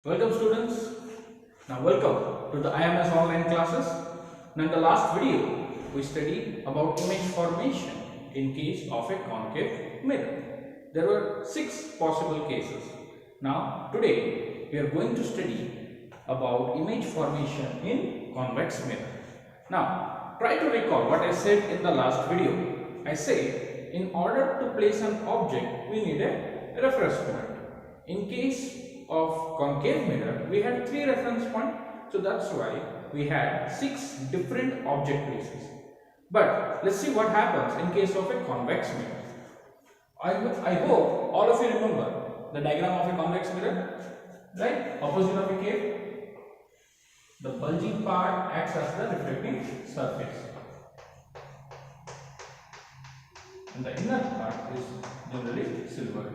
Welcome students. Now welcome to the IMS online classes. Now in the last video we studied about image formation in case of a concave mirror. There were 6 possible cases. Now today we are going to study about image formation in convex mirror. Now try to recall what I said in the last video. I said in order to place an object we need a reference point. In case of concave mirror we had 3 reference points, so that's why we had 6 different object places. But let's see what happens in case of a convex mirror. I hope all of you remember the diagram of a convex mirror, right? Opposite of a cave, the bulging part acts as the reflecting surface and the inner part is generally silver.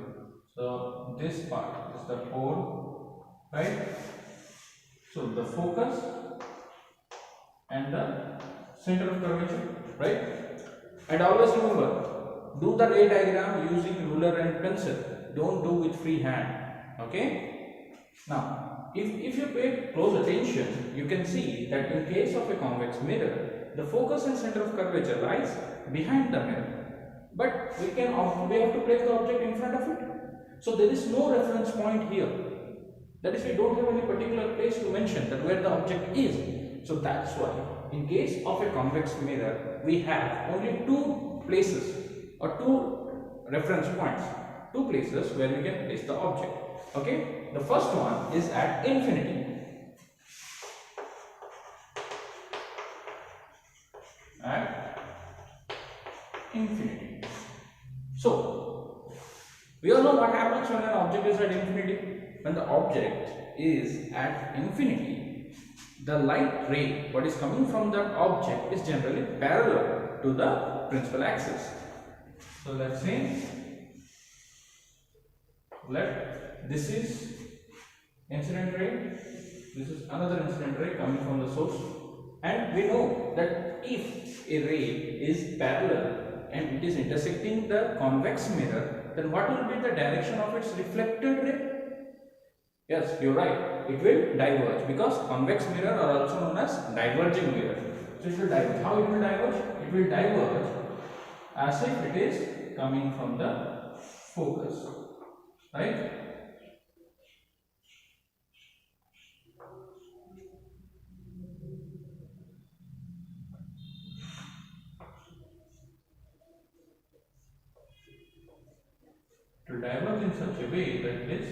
So this part is the pole, right? So the focus and the center of curvature, right? And always remember, do the ray diagram using ruler and pencil. Don't do with free hand. Okay? Now, if you pay close attention, you can see that in case of a convex mirror, the focus and center of curvature lies behind the mirror. But we have to place the object in front of it. So there is no reference point here. That is, we don't have any particular place to mention that where the object is. So that's why in case of a convex mirror we have only 2 places or 2 reference points, 2 places where we can place the object. Okay, the first one is at infinity. At infinity. So we all know what happens when an object is at infinity. When the object is at infinity, the light ray what is coming from that object is generally parallel to the principal axis. So let's say this is incident ray, this is another incident ray coming from the source, and we know that if a ray is parallel and it is intersecting the convex mirror, then what will be the direction of its reflected ray? Yes, you're right. It will diverge because convex mirror are also known as diverging mirror. So it will diverge. How it will diverge? It will diverge as if it is coming from the focus, right? It will diverge in such a way that it is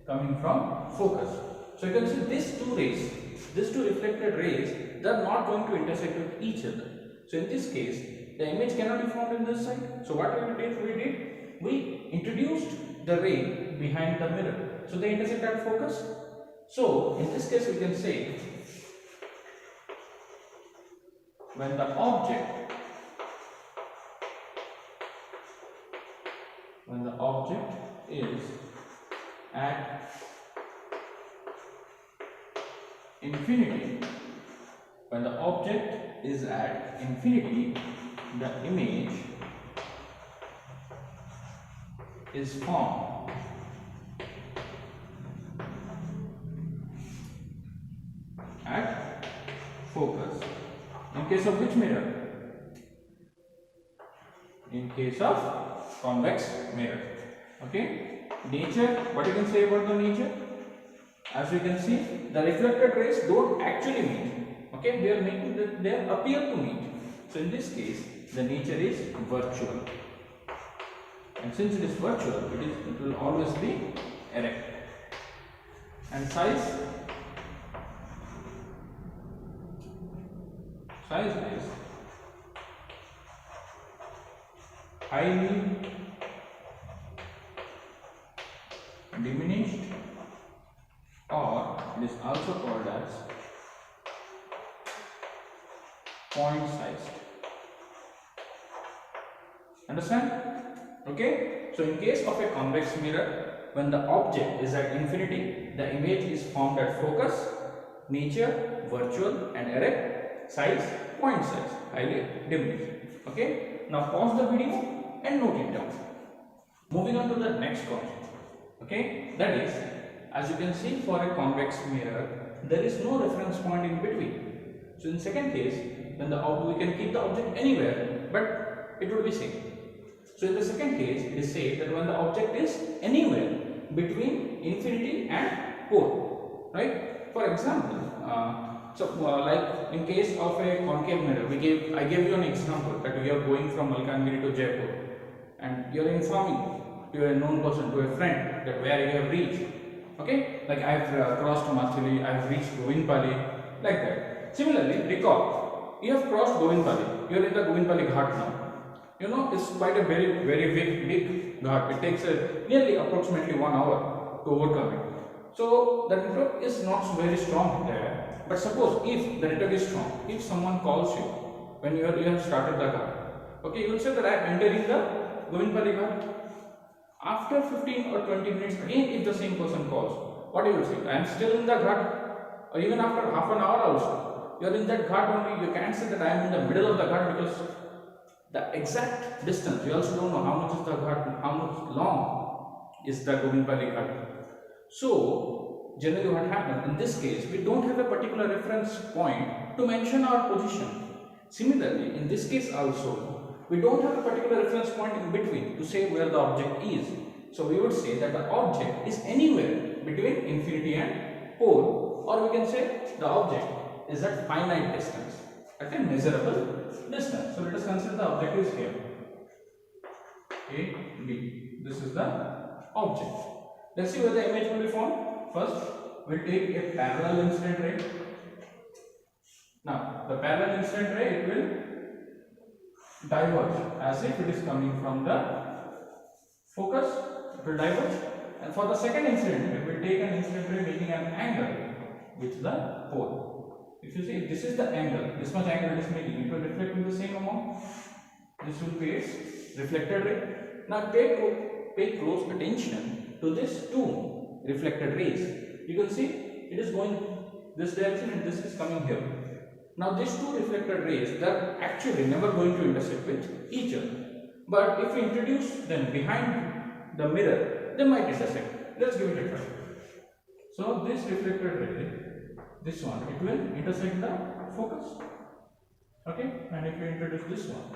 coming from focus. So you can see these 2 rays, these 2 reflected rays, they are not going to intersect with each other. So in this case, the image cannot be formed in this side. So what we introduced the ray behind the mirror. So they intersect at focus. So in this case, we can say when the object is at infinity, when the object is at infinity, the image is formed at focus. In case of which mirror? In case of convex mirror. Okay. Nature, what you can say about the nature? As we can see, the reflected rays don't actually meet. Okay, they are making that they appear to meet. So in this case, the nature is virtual. And since it is virtual, it will always be erect. And size is highly diminished, or it is also called as point sized. Understand? Okay, so in case of a convex mirror, when the object is at infinity, the image is formed at focus. Nature virtual and erect. Size point size, highly diminished. Okay, now pause the video and note it down. Moving on to the next concept. Okay, that is as you can see, for a convex mirror, there is no reference point in between. So in second case, then we can keep the object anywhere, but it will be same. So in the second case, it is said that when the object is anywhere between infinity and pole, right? For example, like in case of a concave mirror, I gave you an example that we are going from Malkangiri to Jaipur, and you are informing to a known person, to a friend, that where you have reached. Okay, like I have crossed Mathili, I have reached Govinpali, like that. Similarly, recall, you have crossed Govinpali, you are in the Govinpali Ghat now. You know, it's quite a very big ghat. It takes nearly approximately 1 hour to overcome it. So the network is not very strong there. But suppose if the network is strong, if someone calls you when you have started the ghat, okay, you will say that I am entering the Govinpali Ghat. After 15 or 20 minutes, again if the same person calls, what you will say? I am still in the ghat. Or even after half an hour also, you are in that ghat only. You can't say that I am in the middle of the ghat, because the exact distance, you also don't know how much is the ghat, how much long is the Govinpali Ghat. So generally what happens in this case, we don't have a particular reference point to mention our position. Similarly, in this case also, we don't have a particular reference point in between to say where the object is. So we would say that the object is anywhere between infinity and pole, or we can say the object is at finite distance, at a measurable distance. So let us consider the object is here, A, B. This is the object. Let's see where the image will be formed. First, we'll take a parallel incident ray. Now, the parallel incident ray, it will diverge as if it is coming from the focus. It will diverge, and for the second incident, it will take an incident ray making an angle with the pole. If you see, this is the angle, this much angle it is making, it will reflect with the same amount. This will be its reflected ray. Now pay close attention to these two reflected rays. You can see it is going this direction and this is coming here. Now these two reflected rays, they are actually never going to intersect with each other. But if we introduce them behind the mirror, they might intersect. Let's give it a try. So this reflected ray, this one, it will intersect the focus. Okay, and if we introduce this one,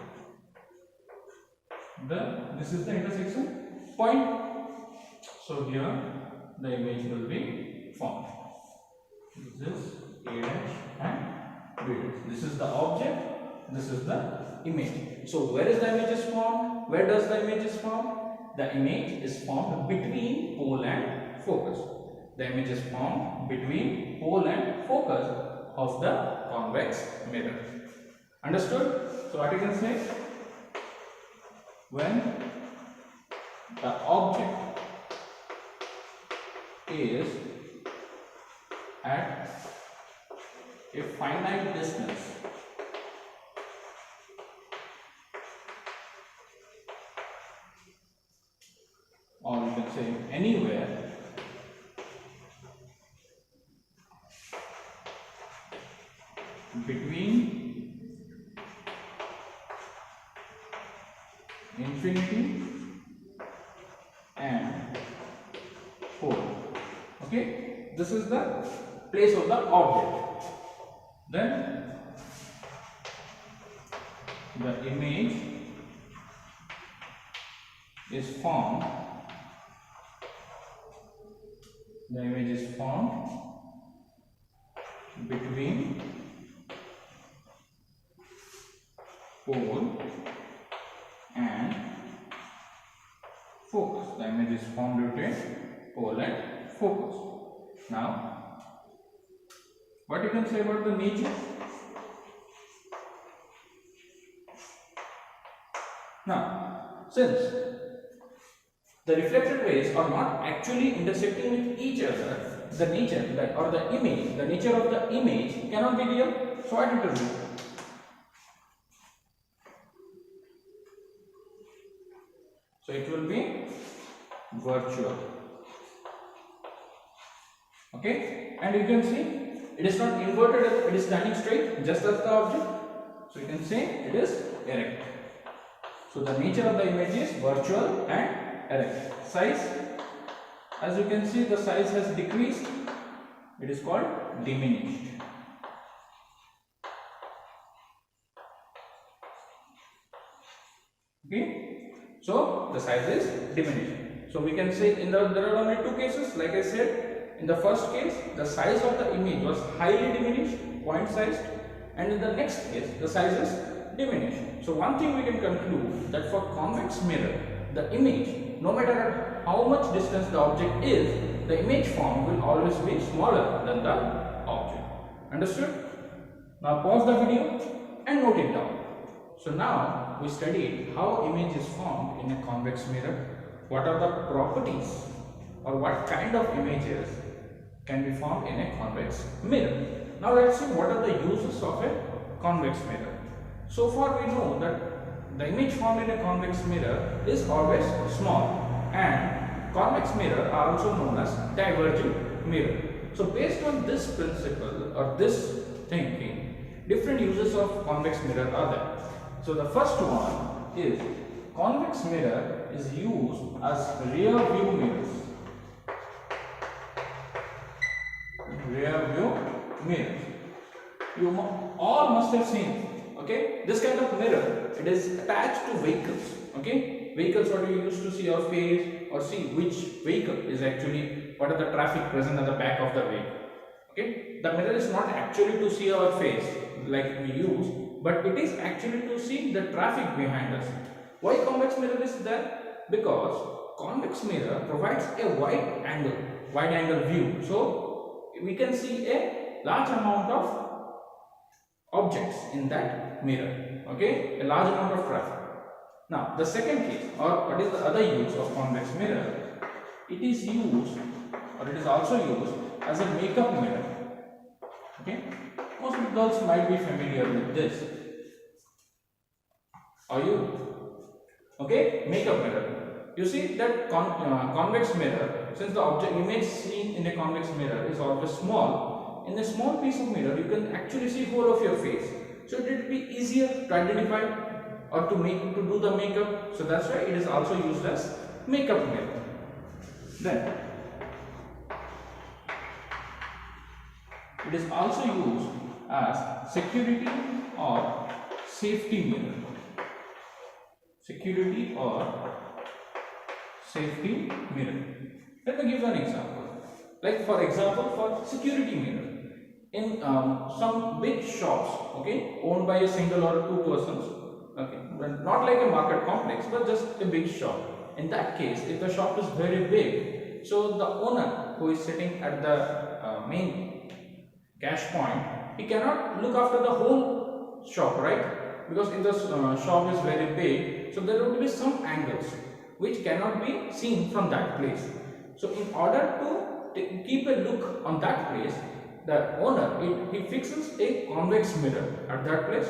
this is the intersection point. So here the image will be formed. This is A dash and B dash. This is the object, this is the image. So where is the image is formed? Where does the image is formed? The image is formed between pole and focus. The image is formed between pole and focus of the convex mirror. Understood? So what you can say? When the object is at a finite distance or you can say anywhere between infinity and pole. Okay, this is the place of the object. Then the image is formed. The image is formed between pole and focus. The image is formed between pole and focus. Now, what you can say about the nature? Now, since the reflected rays are not actually intersecting with each other, the nature or the image, the nature of the image cannot be real. So what it will do? So it will be virtual. Okay, and you can see it is not inverted, it is standing straight just as the object. So you can say it is erect. So the nature of the image is virtual and erect. Size as you can see, the size has decreased. It is called diminished. Okay, so the size is diminished. So we can say there are only two cases. Like I said, in the first case, the size of the image was highly diminished, point sized, and in the next case, the size is diminished. So one thing we can conclude that for convex mirror, the image, no matter how much distance the object is, the image form will always be smaller than the object. Understood? Now pause the video and note it down. So now we studied how image is formed in a convex mirror, what are the properties or what kind of images can be formed in a convex mirror. Now let's see what are the uses of a convex mirror. So far we know that the image formed in a convex mirror is always small, and convex mirror are also known as diverging mirror. So based on this principle or this thinking, different uses of convex mirror are there. So the first one is convex mirror is used as rear view mirrors. Rear view mirrors. You all must have seen, okay, this kind of mirror. It is attached to vehicles. Okay, vehicles what you used to see our face or see which vehicle is actually, what are the traffic present at the back of the vehicle. Okay, the mirror is not actually to see our face like we use, but it is actually to see the traffic behind us. Why convex mirror is there? Because convex mirror provides a wide angle view. So we can see a large amount of objects in that mirror. Okay, a large amount of traffic. Now the second case, or what is the other use of convex mirror? It is used, or it is also used as a makeup mirror. Okay, most girls might be familiar with this. Are you? Okay, makeup mirror. You see that convex mirror, since the object image seen in a convex mirror is always small, in a small piece of mirror you can actually see whole of your face. So it will be easier to identify or to do the makeup. So that's why it is also used as makeup mirror. Then it is also used as security or safety mirror. Security or safety mirror. Let me give you an example. Like for example, for security mirror, in some big shops, okay, owned by a single or two persons, okay, not like a market complex, but just a big shop. In that case, if the shop is very big, so the owner who is sitting at the main cash point, he cannot look after the whole shop, right? Because if the shop is very big, so there will be some angles which cannot be seen from that place. So in order to keep a look on that place, the owner, he fixes a convex mirror at that place,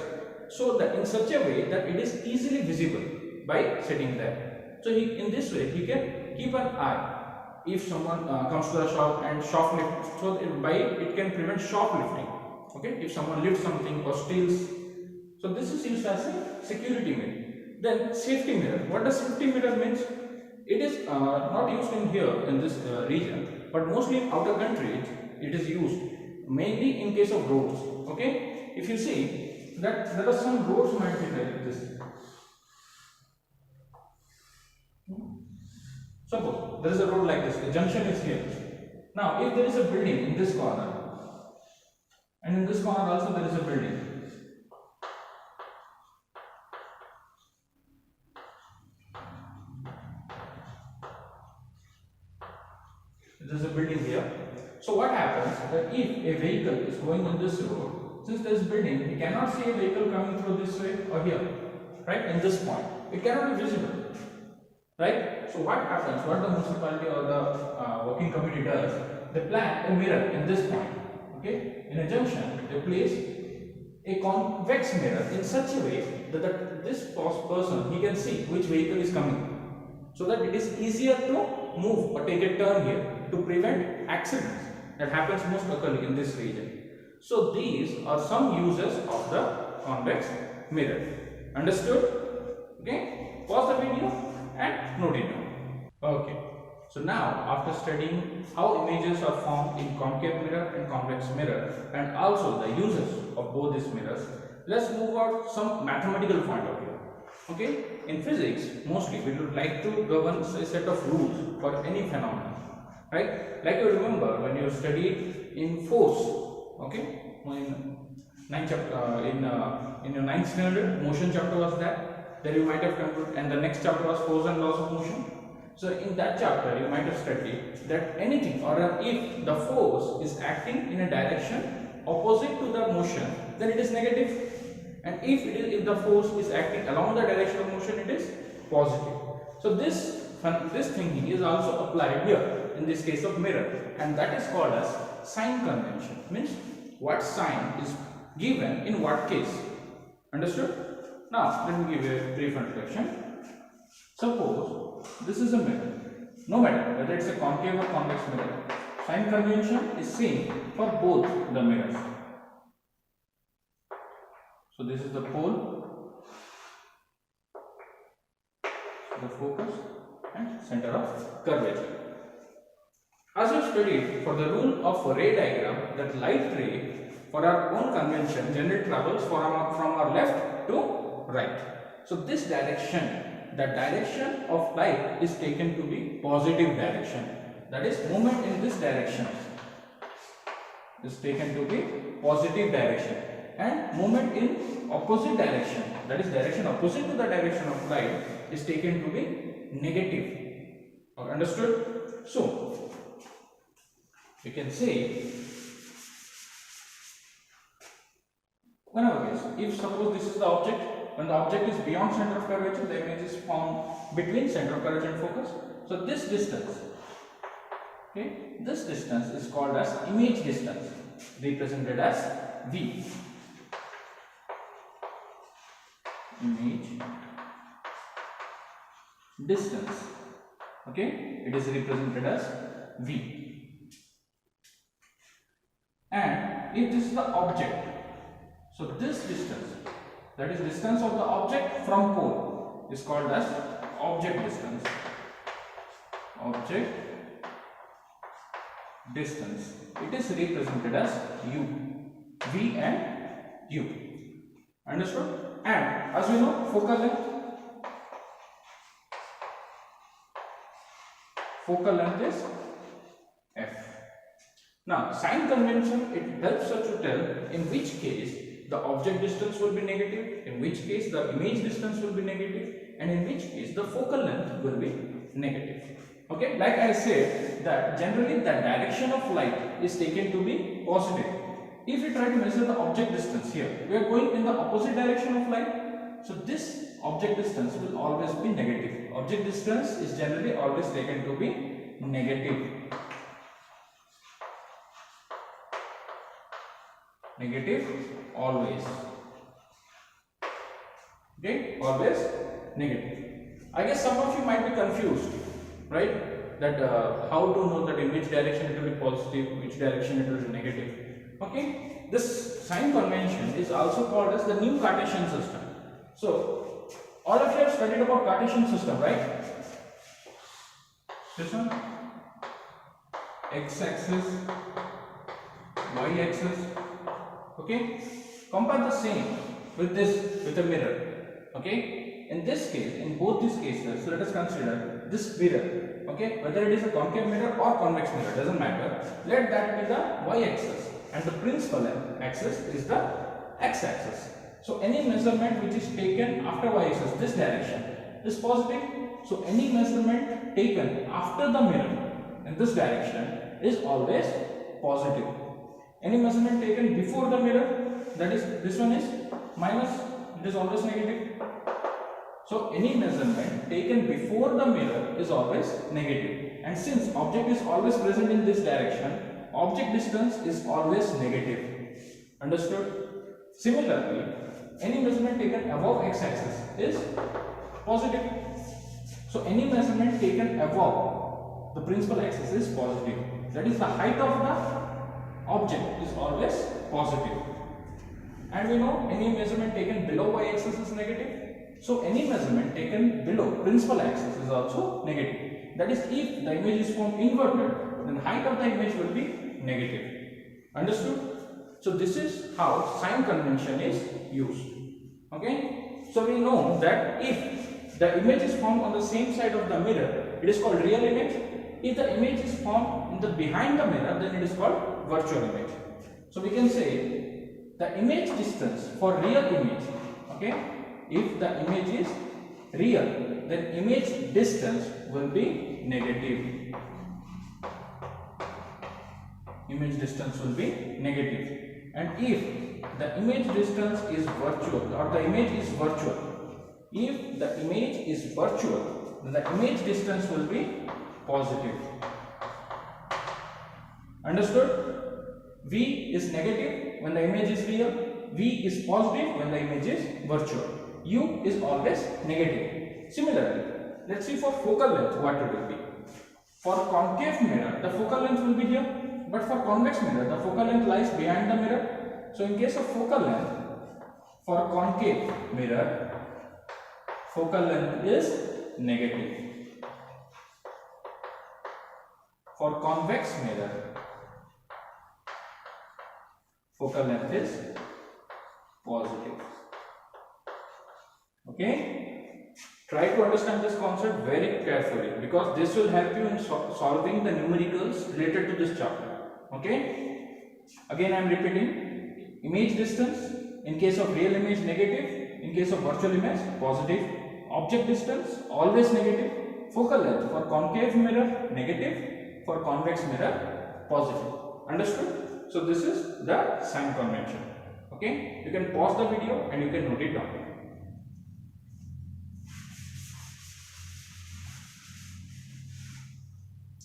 so that in such a way that it is easily visible by sitting there. So in this way he can keep an eye if someone comes to the shop and shoplift, so it can prevent shoplifting. Okay, if someone lifts something or steals. So this is used as a security mirror. Then safety mirror. What does safety mirror means? It is not used in here in this region, but mostly in outer countries it is used mainly in case of roads. Okay, if you see that there are some roads might be like this. Suppose there is a road like this, the junction is here. Now if there is a building in this corner, and in this corner also there is a building. There is a building here. So what happens that if a vehicle is going on this road, since there is a building, we cannot see a vehicle coming through this way or here, right? In this point, it cannot be visible, right? So what happens? What the municipality or the working committee does, they plant a mirror in this point. Okay, in a junction, they place a convex mirror in such a way that this person, he can see which vehicle is coming, so that it is easier to move or take a turn here to prevent accidents that happens most occurring in this region. So these are some uses of the convex mirror. Understood? Okay, pause the video and note it down. Okay, So now, after studying how images are formed in concave mirror and convex mirror and also the uses of both these mirrors, let's move out some mathematical point of view. Okay, in physics, mostly we would like to govern a set of rules for any phenomenon, right? Like you remember when you studied in force, okay, in your ninth standard, motion chapter was that you might have concluded, and the next chapter was force and laws of motion. So in that chapter, you might have studied that anything or if the force is acting in a direction opposite to the motion, then it is negative. And if the force is acting along the direction of motion, it is positive. So this thinking is also applied here in this case of mirror, and that is called as sign convention. Means what sign is given in what case. Understood? Now let me give you a brief introduction. Suppose this is a mirror. No matter whether it's a concave or convex mirror, sign convention is seen for both the mirrors. So this is the pole, the focus and center of curvature. As we studied for the rule of ray diagram, that light ray for our own convention generally travels from our left to right. So this direction, the direction of light is taken to be positive direction. That is, movement in this direction is taken to be positive direction, and movement in opposite direction, that is direction opposite to the direction of light, is taken to be negative. Understood? So we can say one of these. If suppose this is the object, when the object is beyond center of curvature, the image is found between center of curvature and focus. So this distance, okay, this distance is called as image distance, represented as V. Image distance, okay, it is represented as V. And if this is the object, so this distance, that is distance of the object from pole, is called as object distance. Object distance, it is represented as U, V and U. Understood? And as we know, focal length is F. Now sign convention, it helps us to tell in which case the object distance will be negative, in which case the image distance will be negative, and in which case the focal length will be negative. Okay, like I said that generally the direction of light is taken to be positive. If we try to measure the object distance here, we are going in the opposite direction of light. So this object distance will always be negative. Object distance is generally always taken to be negative. Negative always. Okay, always negative. I guess some of you might be confused, right? That how to know that in which direction it will be positive, which direction it will be negative. Okay, this sign convention is also called as the new Cartesian system. So all of you have studied about Cartesian system, right? This one, x-axis, y-axis. Okay, compare the same with this, with a mirror. Okay, in this case, in both these cases, so let us consider this mirror. Okay, whether it is a concave mirror or convex mirror, doesn't matter. Let that be the y-axis, and the principal axis is the x-axis. So any measurement which is taken after y-axis, this direction, is positive. So any measurement taken after the mirror in this direction is always positive. Any measurement taken before the mirror, that is this one, is minus, it is always negative. So any measurement taken before the mirror is always negative. And since object is always present in this direction, object distance is always negative. Understood? Similarly, any measurement taken above x-axis is positive. So any measurement taken above the principal axis is positive. That is, the height of the object is always positive. And we know any measurement taken below y-axis is negative. So any measurement taken below principal axis is also negative. That is, if the image is formed inverted, then height of the image will be negative. Understood? So this is how sign convention is used. Okay? So we know that if the image is formed on the same side of the mirror, it is called real image. If the image is formed in the behind the mirror, then it is called virtual image. So we can say the image distance for real image, okay, if the image is real, then image distance will be negative. Image distance will be negative. And if the image distance is virtual, or the image is virtual, if the image is virtual, then the image distance will be positive. Understood? V is negative when the image is real, V is positive when the image is virtual, U is always negative. Similarly, let's see for focal length what it will be. For concave mirror, the focal length will be here, but for convex mirror, the focal length lies behind the mirror. So in case of focal length, for concave mirror, focal length is negative. For convex mirror, focal length is positive. Okay? Try to understand this concept very carefully, because this will help you in solving the numericals related to this chapter. Okay? Again I am repeating, image distance in case of real image negative, in case of virtual image positive, object distance always negative, focal length for concave mirror negative, for convex mirror positive. Understood? So this is the sign convention. Okay? You can pause the video and you can note it down.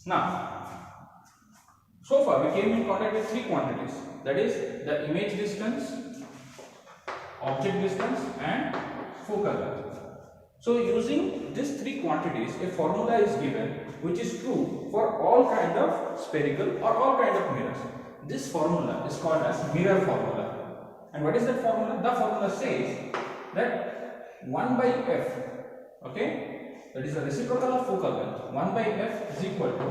Now, so far we came in contact with three quantities, that is the image distance, object distance and focal length. So using these three quantities, a formula is given which is true for all kind of spherical or all kind of mirrors. This formula is called as mirror formula. And what is that formula? The formula says that 1 by f, okay, that is the reciprocal of focal length, 1 by f is equal to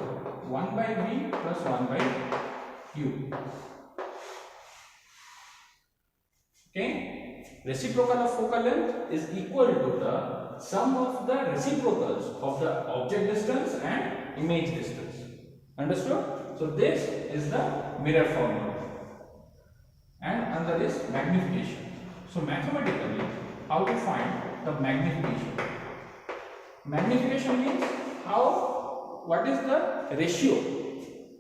1 by v plus 1 by u. Okay, reciprocal of focal length is equal to the sum of the reciprocals of the object distance and image distance. Understood? So this is the mirror formula. And another is magnification. So mathematically, how to find the magnification? Magnification means what is the ratio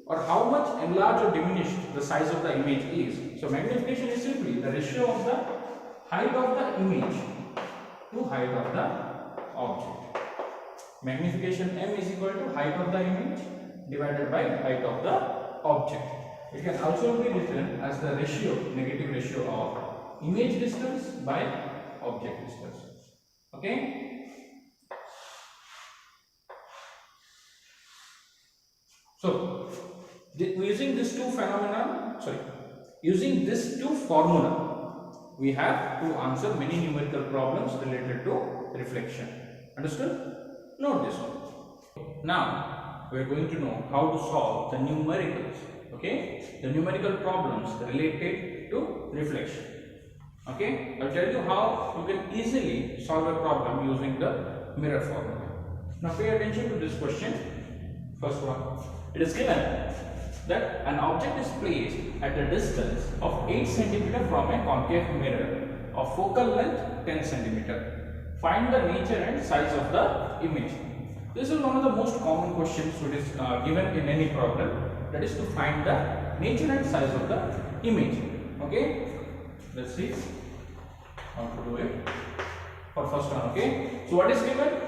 or how much enlarged or diminished the size of the image is. So magnification is simply the ratio of the height of the image to height of the object. Magnification m is equal to height of the image divided by height of the object. It can also be written as the ratio, negative ratio of image distance by object distance. Okay? So, using these two formula, we have to answer many numerical problems related to reflection. Understood? Note this one. Now, we are going to know how to solve the numericals. Okay? The numerical problems related to reflection. Okay? I'll tell you how you can easily solve a problem using the mirror formula. Now, pay attention to this question. First one. It is given that an object is placed at a distance of 8 cm from a concave mirror of focal length 10 cm. Find the nature and size of the image. This is one of the most common questions which is given in any problem, that is to find the nature and size of the image. Okay, let's see how to do it. For first one, okay. So what is given?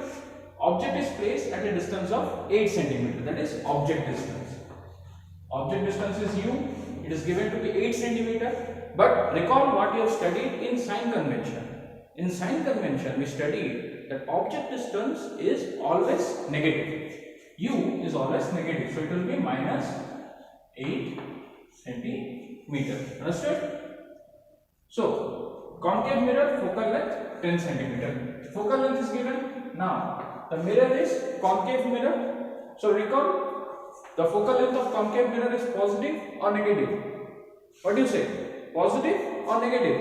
Object is placed at a distance of 8 cm. That is object distance. Object distance is u. It is given to be 8 cm. But recall what you have studied in sign convention. In sign convention, we studied that object distance is always negative. U is always negative. So it will be minus 8 cm. Understood? So concave mirror, focal length 10 cm. Focal length is given. Now the mirror is concave mirror. So recall, the focal length of concave mirror is positive or negative? What do you say? Positive or negative?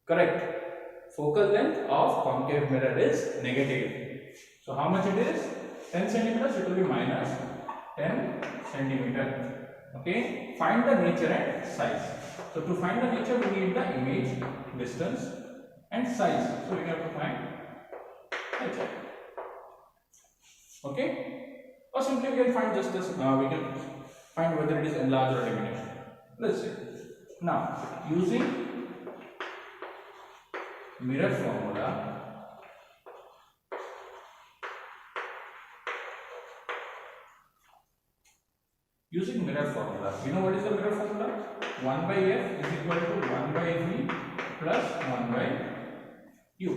Correct. Focal length of concave mirror is negative. So how much it is? 10 centimeters. It will be minus 10 centimeter. Okay. Find the nature and size. So to find the nature, we need the image, distance, and size. So we have to find nature. Okay. Or simply we can find just this. We can find whether it is enlarged or diminished. Let's see. Now using mirror formula, you know what is the mirror formula? 1 by f is equal to 1 by v plus 1 by u.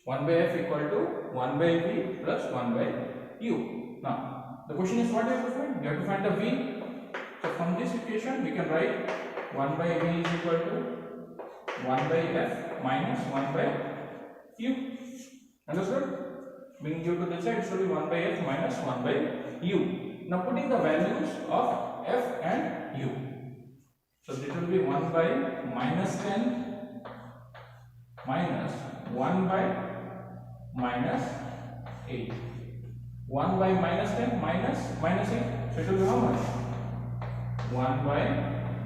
1 by f equal to 1 by v plus 1 by u. Now the question is, what we have to find? We have to find the v. So from this equation we can write 1 by v is equal to 1 by f minus 1 by u. Understood? Being due to this side, it should be 1 by f minus 1 by u. Now putting the values of f and u. So this will be 1 by minus 10 minus 1 by minus 8. 1 by minus 10 minus 8. So it will be how much? 1 by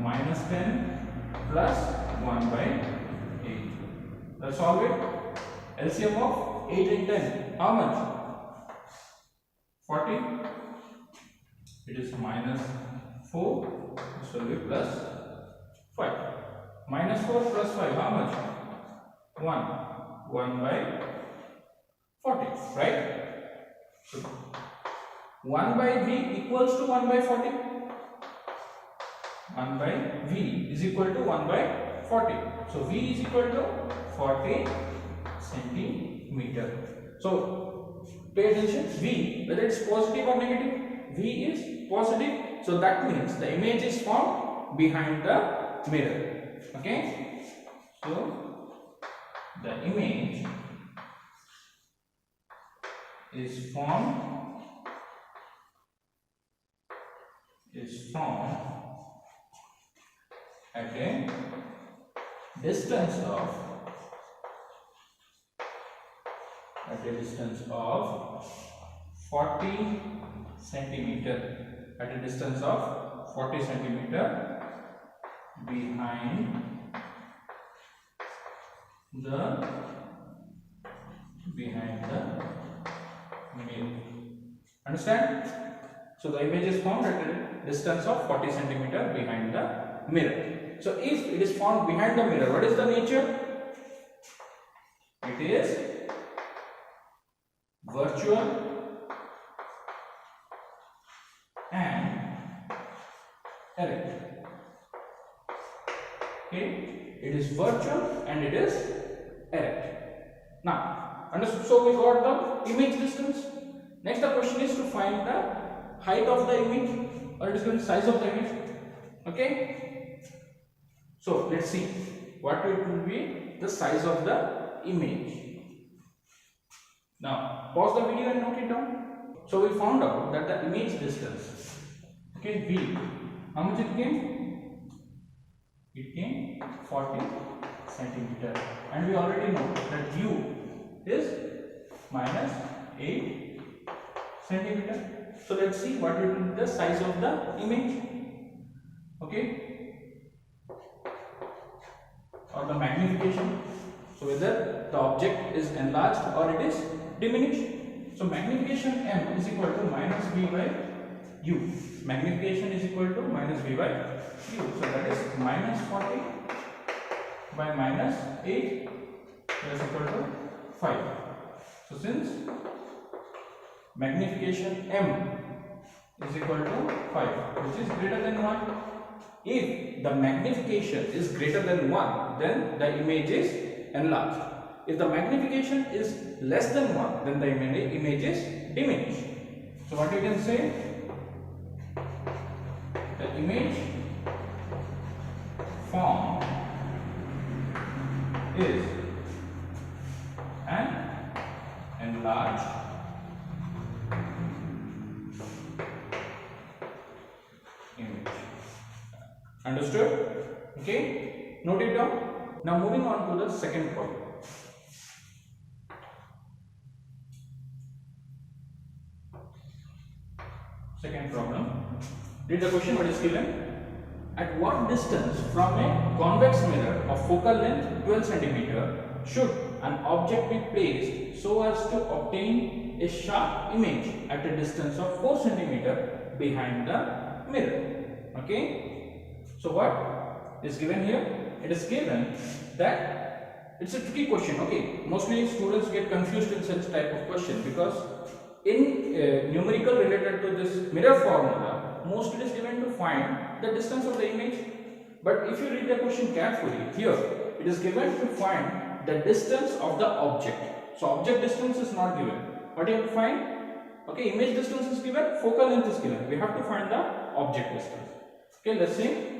minus 10 plus 1 by 8. Let's solve it. LCM of 8 and 10. How much? 40. It is minus 4. This will be plus 5. Minus 4 plus 5. How much? 1. 1 by 40. Right? So 1 by v equals to 1 by 40. 1 by v is equal to 1 by 40. So v is equal to 40 centimeter. So pay attention, v, whether it's positive or negative, v is positive. So that means the image is formed behind the mirror. Okay. So the image is formed at a distance of 40 centimeter, at a distance of 40 centimeter behind the mirror. Understand? So the image is formed at a distance of 40 centimeter behind the mirror. So if it is formed behind the mirror, what is the nature? It is virtual and erect. Okay, it is virtual and it is erect. Now, understood? So we got the image distance. Next, the question is to find the height of the image, or it is called size of the image. Okay. So let's see what it will be the size of the image. Now pause the video and note it down. So we found out that the image distance, okay, v, how much it came? It came 40 centimeter, and we already know that u is minus 8 centimeter. So let's see what will be the size of the image, okay, or the magnification. So whether the object is enlarged or it is diminished. So magnification m is equal to minus v by u. Magnification is equal to minus v by u. So that is minus 40 by minus 8 is equal to 5. So since magnification m is equal to 5, which is greater than 1. If the magnification is greater than 1, then the image is enlarged. If the magnification is less than 1, then the image is diminished. So what you can say? The image formed is an enlarged Understood? Okay, note it down. Now moving on to the second problem. Second problem. Read the question what is given. At what distance from a convex mirror of focal length 12 cm should an object be placed so as to obtain a sharp image at a distance of 4 cm behind the mirror? Okay. So what is given here? It is given that it's a tricky question. Okay. Mostly students get confused in such type of question because in numerical related to this mirror formula, mostly it is given to find the distance of the image. But if you read the question carefully, here it is given to find the distance of the object. So object distance is not given. What do you have to find? Okay, image distance is given, focal length is given. We have to find the object distance. Okay, let's see.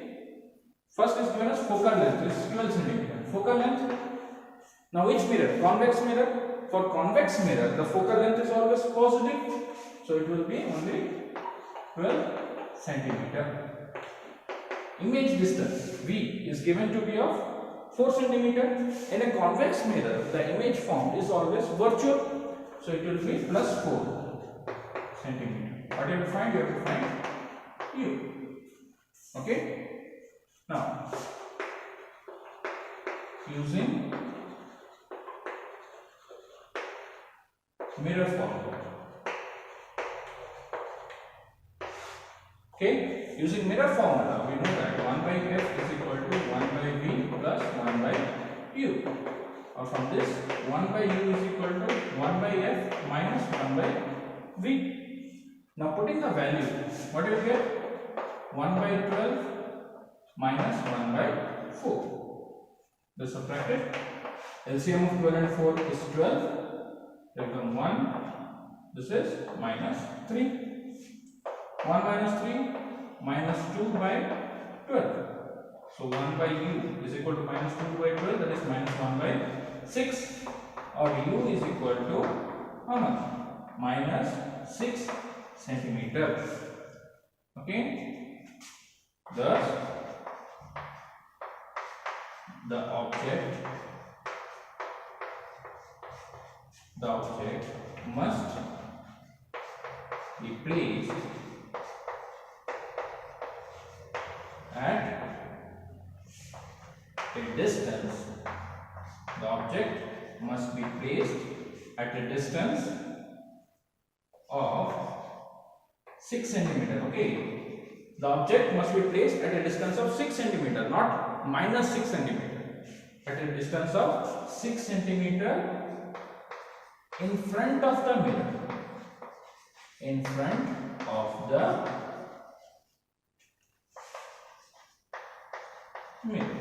First is given as focal length is 12 cm. Focal length. Now which mirror? Convex mirror. For convex mirror, the focal length is always positive, so it will be only 12 cm. Image distance V is given to be of 4 cm. In a convex mirror, the image formed is always virtual, so it will be plus 4 cm. What you have to find? You have to find U. Okay. Now, using mirror formula. Okay, using mirror formula, we know that 1 by f is equal to 1 by v plus 1 by u. Or from this, 1 by u is equal to 1 by f minus 1 by v. Now putting the value, what do you get? 1 by 12 minus 1 by 4. This subtracted. LCM of 12 and 4 is 12. Become 1, this is minus 3. 1 minus 3 minus 2 by 12. So 1 by u is equal to minus 2 by 12, that is minus 1 by 6. Or u is equal to how much? Minus 6 centimeter. Okay. Thus, the object must be placed at a distance. The object must be placed at a distance of 6 centimeter. Okay, the object must be placed at a distance of 6 centimeter, not minus 6 centimeter. At a distance of 6 centimeter in front of the mirror. In front of the mirror.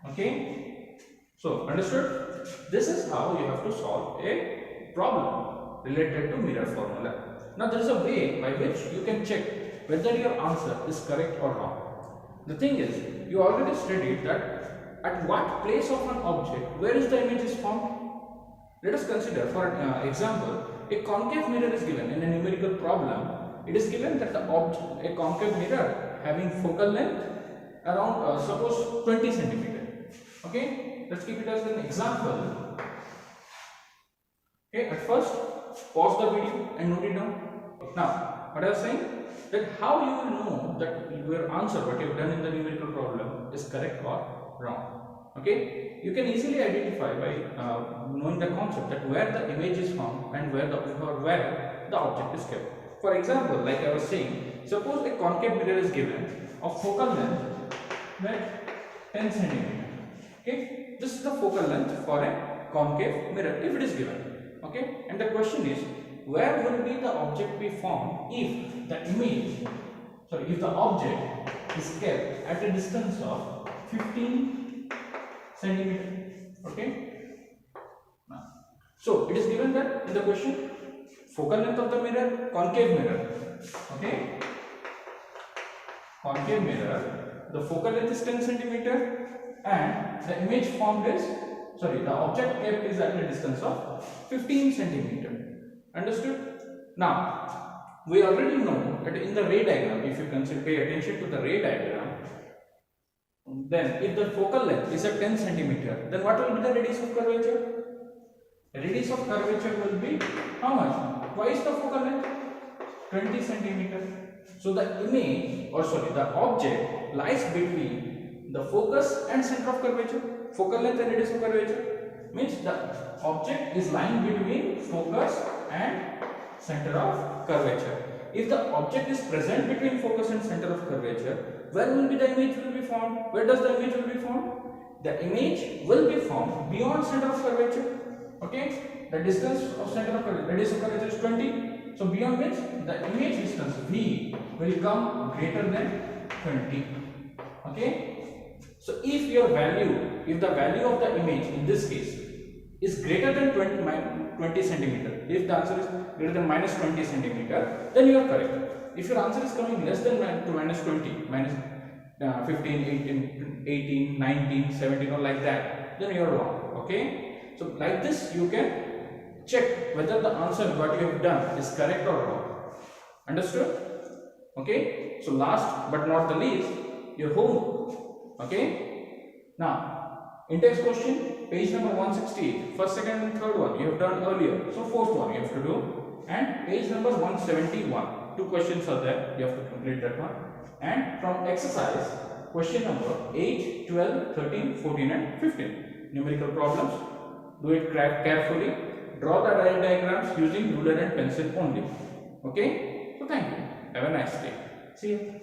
Okay. So understood? This is how you have to solve a problem related to mirror formula. Now there is a way by which you can check whether your answer is correct or wrong. The thing is, you already studied that at what place of an object, where is the image is formed? Let us consider, for example, a concave mirror is given in a numerical problem. It is given that the object, a concave mirror having focal length around suppose 20 centimeter. Okay, let's keep it as an example. Okay, at first pause the video and note it down. Now, what I was saying, that how you will know that your answer, what you have done in the numerical problem, is correct or wrong. Okay, you can easily identify by knowing the concept that where the image is found and where the object is kept. For example, like I was saying, suppose a concave mirror is given of focal length at 10 centimeter. Okay, this is the focal length for a concave mirror if it is given. Okay, and the question is, where will be the object be formed if the if the object is kept at a distance of 15 centimeter. Okay. So it is given that in the question, focal length of the mirror, concave mirror. Okay. Concave mirror, the focal length is 10 centimeter and the image formed is, the object kept is at a distance of 15 centimeter. Understood? Now, we already know that in the ray diagram, if you pay attention to the ray diagram, then if the focal length is at 10 centimeter, then what will be the radius of curvature? The radius of curvature will be how much? Twice the focal length, 20 centimeter. So the image, or sorry, the object lies between the focus and center of curvature. Focal length and radius of curvature means the object is lying between focus and center of curvature. If the object is present between focus and center of curvature, where will be the image will be formed? Where does the image will be formed? The image will be formed beyond center of curvature. Okay, the distance of center of curvature, radius of curvature is 20. So beyond which the image distance V will come greater than 20. Okay, so if the value of the image in this case is greater than 20 centimeter, if the answer is greater than minus 20 centimeter, then you are correct. If your answer is coming less than minus 20, minus 15, 18, 19, 17 or like that, then you are wrong. Okay, so like this you can check whether the answer what you have done is correct or wrong. Understood? Okay, so last but not the least, your homework. Okay, now index question, page number 168, first, second and third one you have done earlier, so fourth one you have to do, and page number 171, 2 questions are there, you have to complete that one. And from exercise, question number 8, 12, 13, 14 and 15, numerical problems. Do it carefully. Draw the diagrams using ruler and pencil only. Okay, so thank you, have a nice day, see you.